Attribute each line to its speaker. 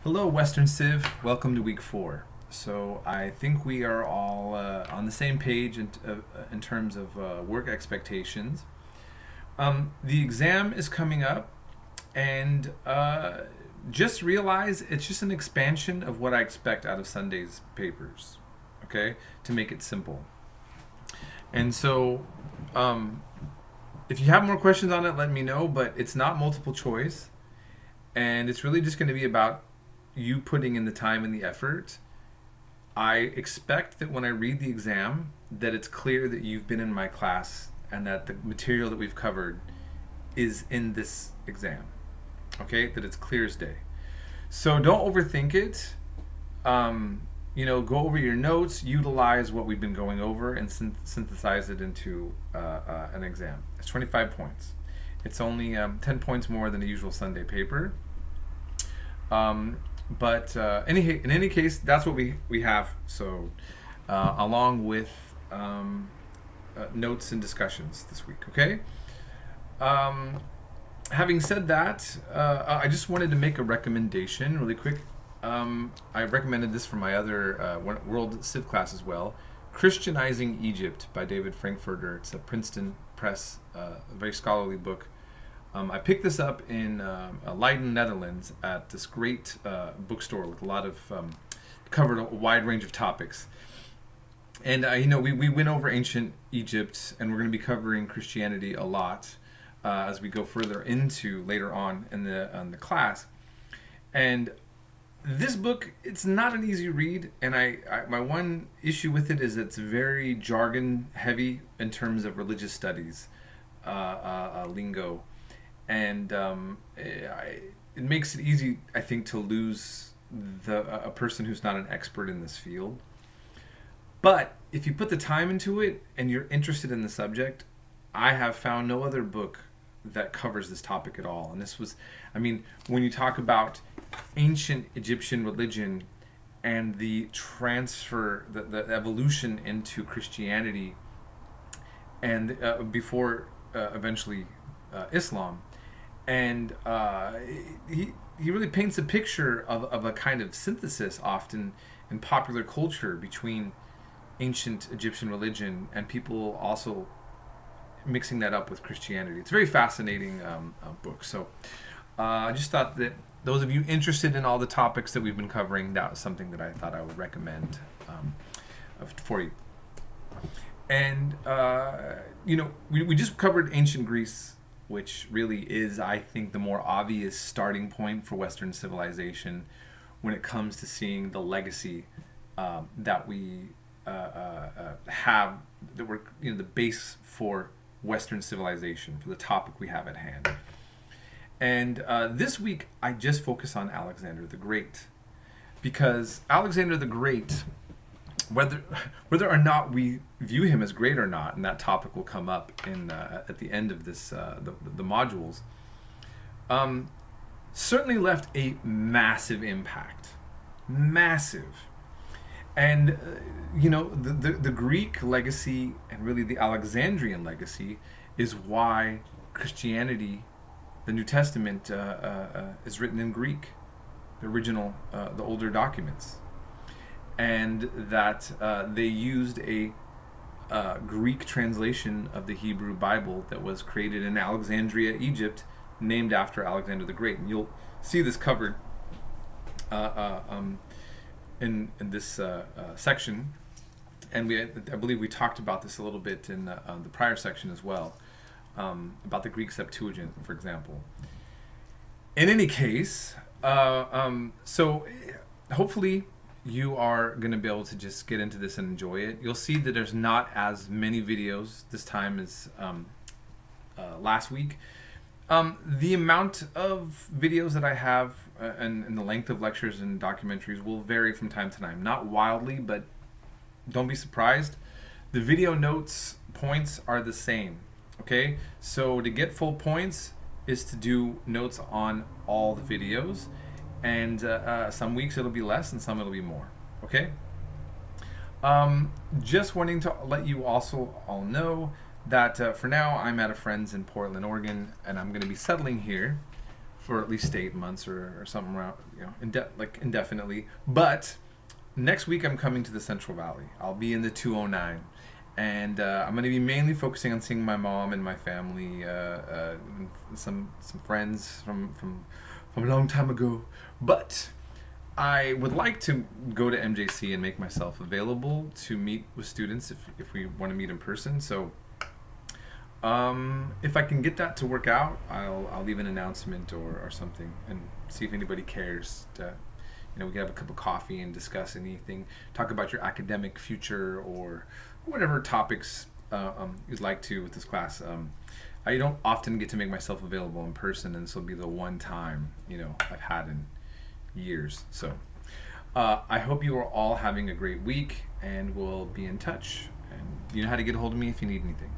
Speaker 1: Hello, Western Civ. Welcome to week 4. So I think we are all on the same page in terms of work expectations. The exam is coming up, and just realize it's just an expansion of what I expect out of Sunday's papers, okay, to make it simple. And so if you have more questions on it, let me know, but it's not multiple choice, and it's really just going to be about you putting in the time and the effort. I expect that when I read the exam that it's clear that you've been in my class and that the material that we've covered is in this exam, okay, that it's clear as day. So don't overthink it. Go over your notes, utilize what we've been going over, and synthesize it into an exam. It's 25 points. It's only 10 points more than the usual Sunday paper. But in any case, that's what we have. So along with notes and discussions this week, okay? Having said that, I just wanted to make a recommendation really quick. I recommended this for my other World Civ class as well. Christianizing Egypt by David Frankfurter. It's a Princeton Press, a very scholarly book. I picked this up in Leiden, Netherlands, at this great bookstore with a lot of covered a wide range of topics. And we went over ancient Egypt, and we're going to be covering Christianity a lot as we go further into later on in the class. And this book, it's not an easy read, and my one issue with it is it's very jargon heavy in terms of religious studies lingo. And it makes it easy, I think, to lose a person who's not an expert in this field. But if you put the time into it and you're interested in the subject, I have found no other book that covers this topic at all. And this was, when you talk about ancient Egyptian religion and the transfer, the evolution into Christianity, and before eventually Islam. And he really paints a picture of a kind of synthesis often in popular culture between ancient Egyptian religion and people also mixing that up with Christianity. It's a very fascinating book. So I just thought that those of you interested in all the topics that we've been covering, that was something that I thought I would recommend for you. And we just covered ancient Greece, which really is, I think, the more obvious starting point for Western civilization when it comes to seeing the legacy that we have, that we're the base for Western civilization, for the topic we have at hand. And this week, I just focus on Alexander the Great, because Alexander the Great, whether or not we view him as great or not, and that topic will come up in at the end of this the modules, certainly left a massive impact, massive. And the Greek legacy and really the Alexandrian legacy is why Christianity, the New Testament, is written in Greek, the original, the older documents. And that they used a Greek translation of the Hebrew Bible that was created in Alexandria, Egypt, named after Alexander the Great. And you'll see this covered in this section. And I believe we talked about this a little bit in the prior section as well, about the Greek Septuagint, for example. In any case, so hopefully you are going to be able to just get into this and enjoy it. You'll see that there's not as many videos this time as last week. The amount of videos that I have and the length of lectures and documentaries will vary from time to time. Not wildly, but don't be surprised. The video notes points are the same. Okay, so to get full points is to do notes on all the videos. And some weeks it'll be less and some it'll be more, okay? Just wanting to let you also all know that for now I'm at a friend's in Portland, Oregon, and I'm going to be settling here for at least 8 months or something around, like indefinitely. But next week I'm coming to the Central Valley. I'll be in the 209. And I'm going to be mainly focusing on seeing my mom and my family, some friends from a long time ago. But I would like to go to MJC and make myself available to meet with students if we want to meet in person. So if I can get that to work out, I'll leave an announcement or something and see if anybody cares to, we can have a cup of coffee and discuss anything, talk about your academic future or whatever topics you'd like to with this class. I don't often get to make myself available in person, and this will be the one time I've had in years. So I hope you are all having a great week, and we'll be in touch. And you know how to get a hold of me if you need anything.